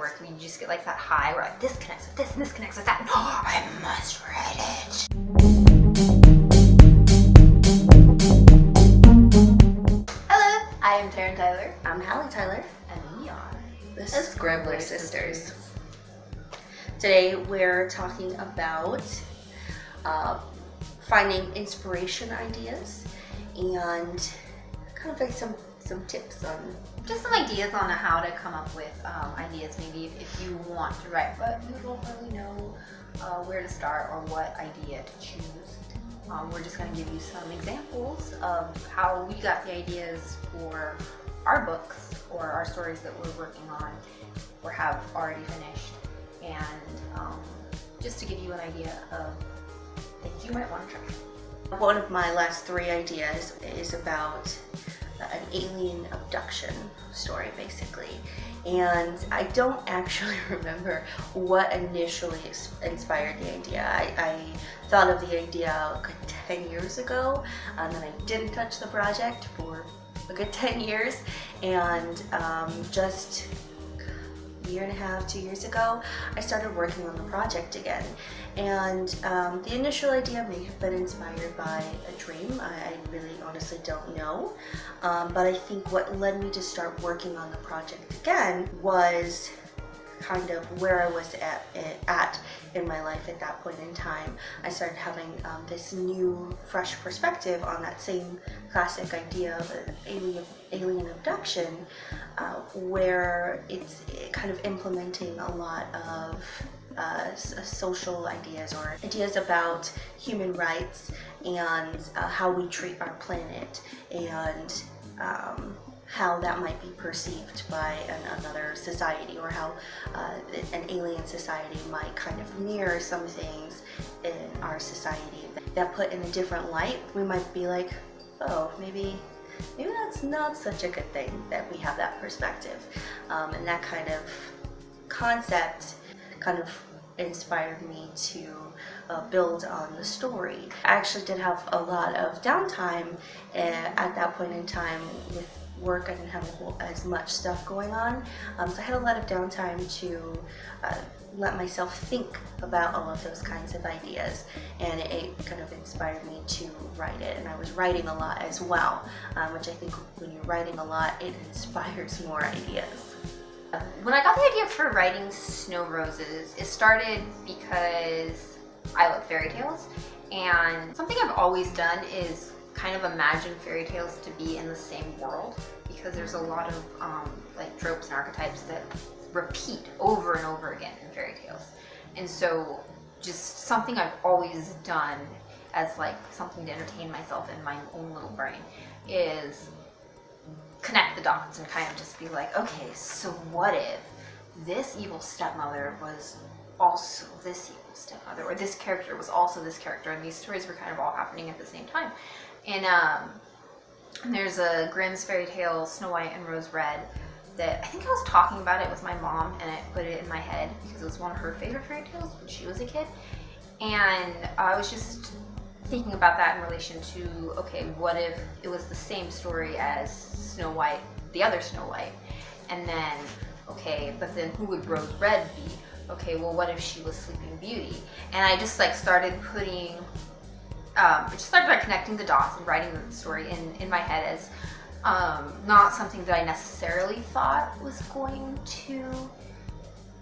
work, you just get like that high where like this connects with this and this connects with that, and I must write it. Hello, I am Taryn Tyler. I'm Hallie Tyler. And we are The Scribbler Sisters. Today we're talking about finding inspiration ideas and kind of like some tips on just some ideas on how to come up with ideas, maybe if you want to write but you don't really know where to start or what idea to choose. We're just going to give you some examples of how we got the ideas for our books or our stories that we're working on or have already finished, and just to give you an idea of things you might want to try. One of my last 3 ideas is about an alien abduction story, basically. And I don't actually remember what initially inspired the idea. I thought of the idea a good 10 years ago, and then I didn't touch the project for a good 10 years. And just a year and a half, 2 years ago, I started working on the project again. And the initial idea may have been inspired by a dream. I really honestly don't know. But I think what led me to start working on the project again was kind of where I was at in my life at that point in time. I started having this new, fresh perspective on that same classic idea of an alien abduction, where it's kind of implementing a lot of social ideas or ideas about human rights and how we treat our planet, and how that might be perceived by another society, or how an alien society might kind of mirror some things in our society that put in a different light. We might be like, oh, maybe that's not such a good thing that we have that perspective, and that kind of concept kind of inspired me to build on the story. I actually did have a lot of downtime at that point in time with work. I didn't have as much stuff going on, so I had a lot of downtime to let myself think about all of those kinds of ideas, and it kind of inspired me to write it. And I was writing a lot as well, which I think when you're writing a lot, it inspires more ideas. When I got the idea for writing Snow Roses, it started because I love fairy tales, and something I've always done is kind of imagine fairy tales to be in the same world, because there's a lot of like tropes and archetypes that repeat over and over again in fairy tales. And so just something I've always done as like something to entertain myself in my own little brain is connect the dots and kind of just be like, okay, so what if this evil stepmother was also this evil stepmother, or this character was also this character, and these stories were kind of all happening at the same time. And there's a Grimm's fairy tale, Snow White and Rose Red, that I think I was talking about it with my mom, and it put it in my head because it was one of her favorite fairy tales when she was a kid. And I was just thinking about that in relation to, okay, what if it was the same story as Snow White, the other Snow White, and then, okay, but then who would Rose Red be? Okay, well, what if she was Sleeping Beauty? And I just like started putting, just started by connecting the dots and writing the story in my head as not something that I necessarily thought was going to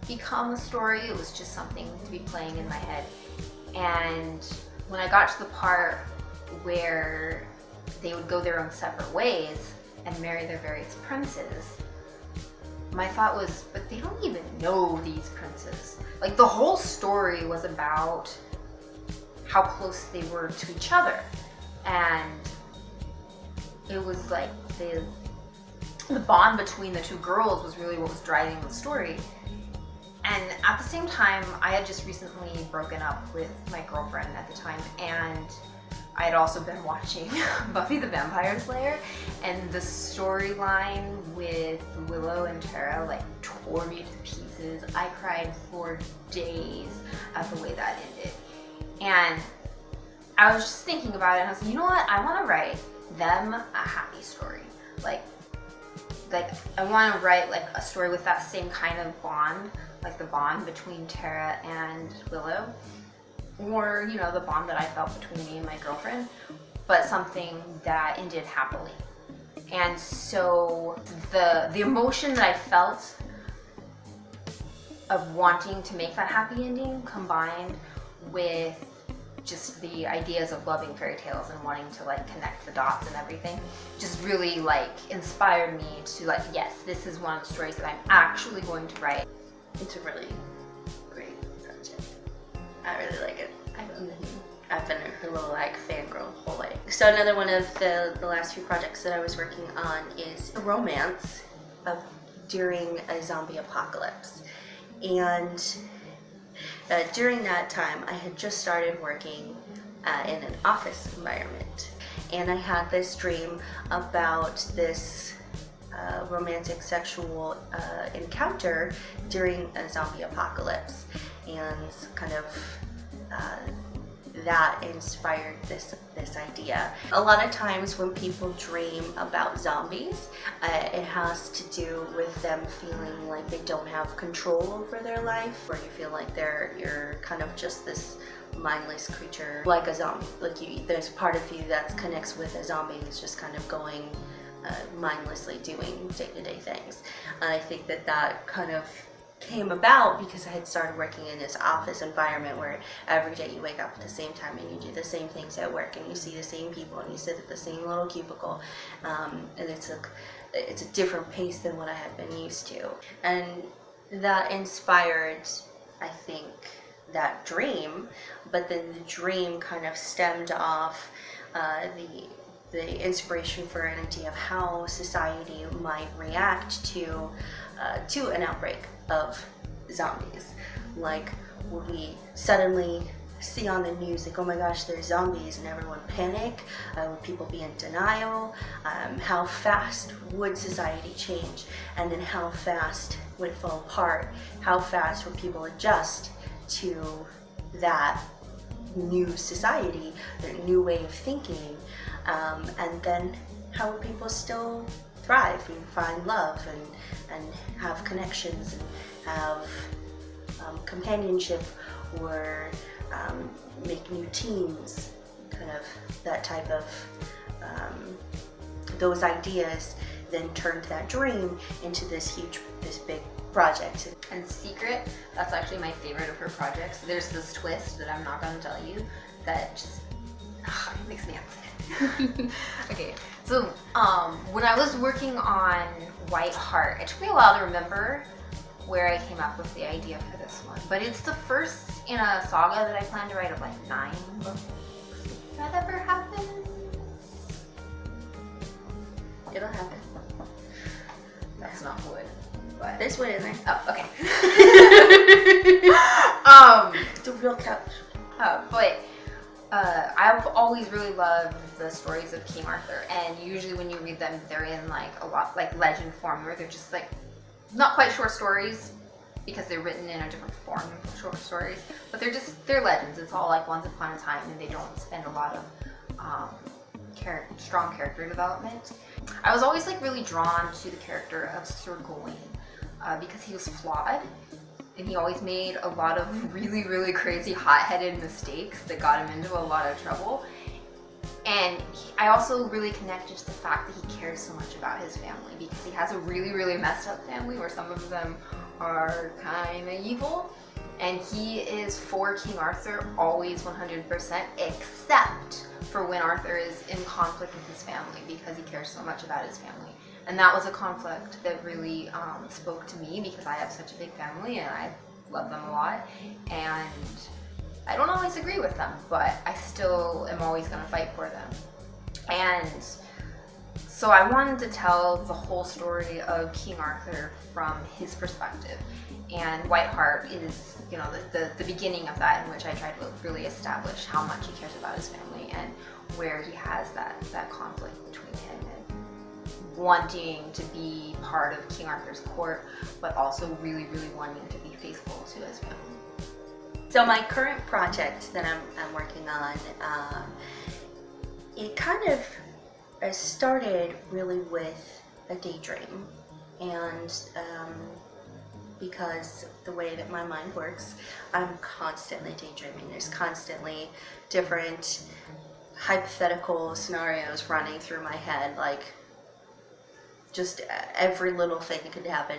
become a story. It was just something to be playing in my head. And when I got to the part where they would go their own separate ways and marry their various princes, my thought was, but they don't even know these princes. Like, the whole story was about how close they were to each other. And it was like the bond between the two girls was really what was driving the story. And at the same time, I had just recently broken up with my girlfriend at the time, and I had also been watching Buffy the Vampire Slayer, and the storyline with Willow and Tara like tore me to pieces. I cried for days at the way that ended. And I was just thinking about it, and I was like, you know what? I want to write them a happy story. Like, like I want to write like a story with that same kind of bond, like the bond between Tara and Willow, or you know, the bond that I felt between me and my girlfriend, but something that ended happily. And so the emotion that I felt of wanting to make that happy ending combined with just the ideas of loving fairy tales and wanting to like connect the dots and everything just really like inspired me to like, yes, this is one of the stories that I'm actually going to write. It's a really great subject. I really like it. I've been her little like fangirl the whole way. So another one of the last few projects that I was working on is a romance during a zombie apocalypse. And during that time, I had just started working in an office environment. And I had this dream about this romantic sexual encounter during a zombie apocalypse. And kind of that inspired this idea. A lot of times when people dream about zombies, it has to do with them feeling like they don't have control over their life, or you feel like you're kind of just this mindless creature, like a zombie. Like there's part of you that connects with a zombie who's just kind of going mindlessly doing day-to-day things. And I think that kind of came about because I had started working in this office environment where every day you wake up at the same time and you do the same things at work and you see the same people and you sit at the same little cubicle, and it's a different pace than what I had been used to. And that inspired, I think, that dream, but then the dream kind of stemmed off the inspiration for an idea of how society might react to an outbreak of zombies. Like, would we suddenly see on the news like, oh my gosh, there's zombies, and everyone panic? Would people be in denial? How fast would society change? And then how fast would it fall apart? How fast would people adjust to that new society, their new way of thinking? And then how would people still thrive and find love and have connections and have companionship, or make new teams? Kind of that type of those ideas then turned that dream into this big project. And Secret, that's actually my favorite of her projects. There's this twist that I'm not going to tell you that just it makes me upset. Okay, so when I was working on Hart, it took me a while to remember where I came up with the idea for this one, but it's the first in a saga that I plan to write of like 9 books. If that ever happens, It'll happen. that's not wood, but There's wood in there. oh, okay. It's a real couch. But I've always really loved the stories of King Arthur, and usually when you read them, they're in like a lot like legend form, where they're just like not quite short stories because they're written in a different form of short stories, but they're legends. It's all like once upon a time, and they don't spend a lot of strong character development. I was always like really drawn to the character of Sir Gawain because he was flawed. And he always made a lot of really, really crazy hot-headed mistakes that got him into a lot of trouble. And I also really connected to the fact that he cares so much about his family, because he has a really, really messed up family where some of them are kind of evil. And he is for King Arthur always 100%, except for when Arthur is in conflict with his family, because he cares so much about his family. And that was a conflict that really spoke to me, because I have such a big family and I love them a lot. And I don't always agree with them, but I still am always going to fight for them. And so I wanted to tell the whole story of King Arthur from his perspective. And Hart is, you know, the beginning of that, in which I try to really establish how much he cares about his family and where he has that conflict between him and wanting to be part of King Arthur's court, but also really, really wanting to be faithful to his family. So my current project that I'm working on, it kind of started really with a daydream. And because the way that my mind works, I'm constantly daydreaming. There's constantly different hypothetical scenarios running through my head, like just every little thing that could happen,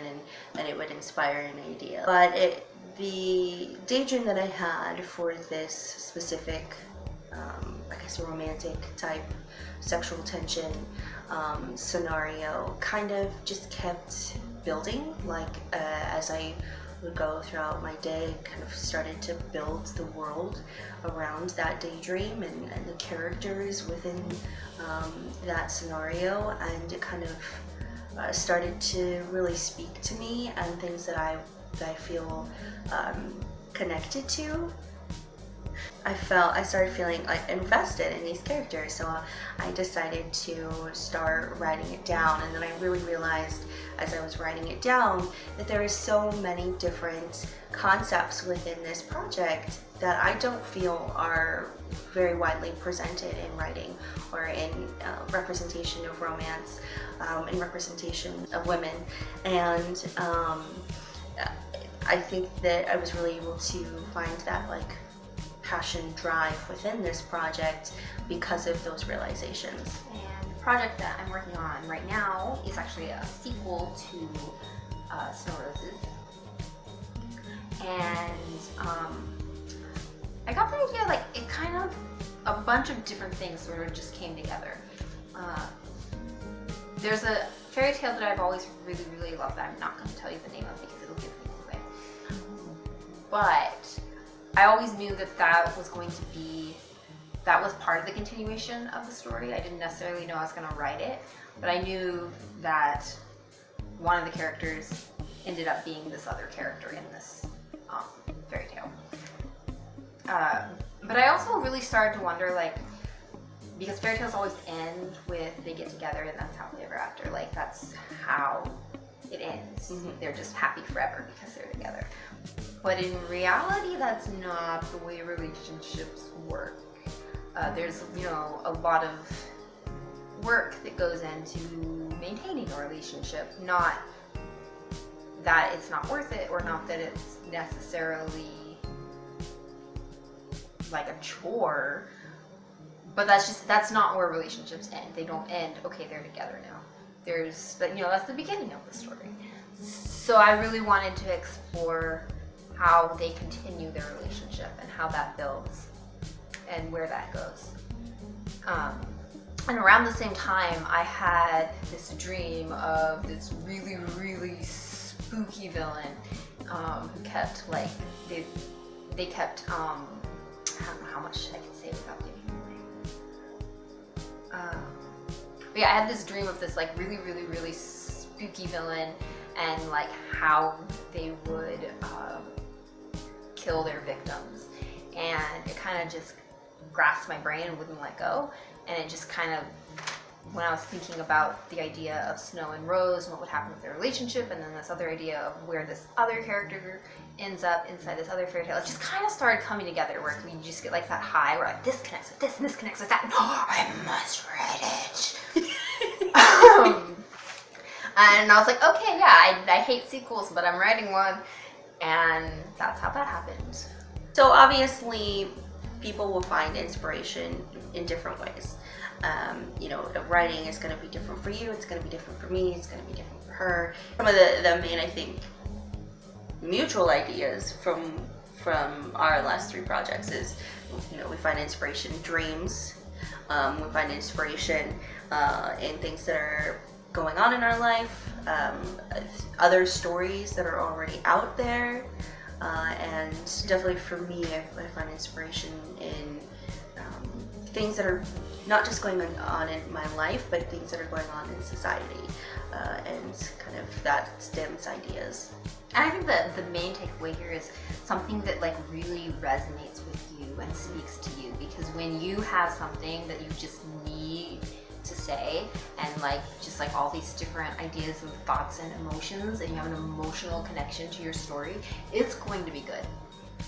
and it would inspire an idea. But the daydream that I had for this specific, I guess, a romantic type sexual tension scenario kind of just kept building. Like as I would go throughout my day, kind of started to build the world around that daydream and the characters within that scenario, and it kind of started to really speak to me and things that I feel connected to. I started feeling like invested in these characters, so I decided to start writing it down. And then I really realized as I was writing it down that there are so many different concepts within this project that I don't feel are very widely presented in writing or in representation of romance, in representation of women. And I think that I was really able to find that like passion drive within this project because of those realizations. And the project that I'm working on right now is actually a sequel to Snow Roses. And I got the idea, like, it kind of, a bunch of different things sort of just came together. There's a fairy tale that I've always really, really loved that I'm not going to tell you the name of because it'll give things away. But I always knew that that was going to be, that was part of the continuation of the story. I didn't necessarily know I was going to write it, but I knew that one of the characters ended up being this other character in this fairy tale. But I also really started to wonder, like, because fairy tales always end with they get together and that's happily ever after. Like, that's how it ends. Mm-hmm. They're just happy forever because they're together. But in reality, that's not the way relationships work. There's, you know, a lot of work that goes into maintaining a relationship. Not that it's not worth it, or not that it's necessarily like a chore, but that's not where relationships end. They don't end, okay, they're together now. But you know, that's the beginning of the story. So I really wanted to explore how they continue their relationship and how that builds and where that goes. And around the same time, I had this dream of this really, really spooky villain who kept, like, they kept, I don't know how much I can say without giving away. But yeah, I had this dream of this, like, really, really, really spooky villain, and like how they would kill their victims. And it kind of just grasped my brain and wouldn't let go. And it just kind of, when I was thinking about the idea of Snow and Rose and what would happen with their relationship, and then this other idea of where this other character ends up inside this other fairy tale, it just kind of started coming together, where you just get like that high where like this connects with this and this connects with that. No, I must read it. And I was like, okay, yeah, I hate sequels, but I'm writing one, and that's how that happened. So obviously, people will find inspiration in different ways. You know, writing is going to be different for you, it's going to be different for me, it's going to be different for her. Some of the main, I think, mutual ideas from our last three projects is, you know, we find inspiration in dreams, we find inspiration in things that are going on in our life, other stories that are already out there, and definitely for me, I find inspiration in things that are not just going on in my life, but things that are going on in society, and kind of that stems ideas. And I think that the main takeaway here is something that like really resonates with you and speaks to you, because when you have something that you just need to say, and like just like all these different ideas and thoughts and emotions, and you have an emotional connection to your story, it's going to be good.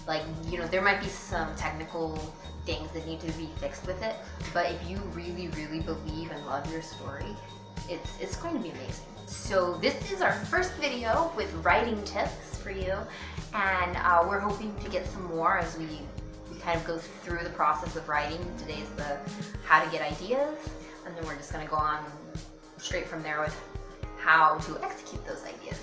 Like, you know, there might be some technical things that need to be fixed with it, but if you really, really believe and love your story, it's going to be amazing. So this is our first video with writing tips for you, and we're hoping to get some more as we kind of go through the process of writing. Today's the how to get ideas, and then we're just going to go on straight from there with how to execute those ideas.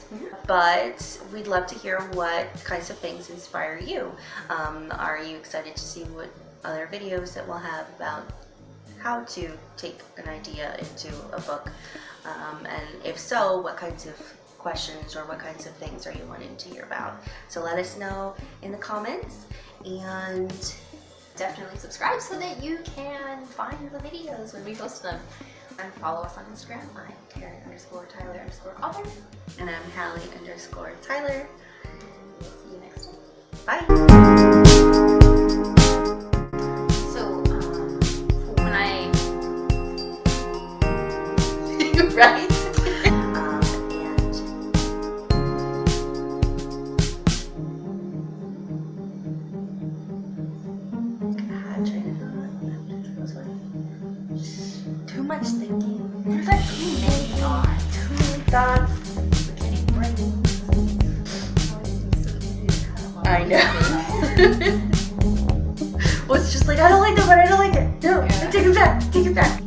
But we'd love to hear what kinds of things inspire you. Are you excited to see what other videos that we'll have about how to take an idea into a book? And if so, what kinds of questions or what kinds of things are you wanting to hear about? So let us know in the comments, and definitely subscribe so that you can find the videos when we post them. And follow us on Instagram. I'm Karen_Tyler_author. and I'm Hallie_Tyler. See you next time. Bye. So when I Right? Too much thinking. there's like too many thoughts. Too many thoughts. We're getting brains. I know. Well, it's just like, I don't like that, but I don't like it. No, Yeah. take it back. Take it back.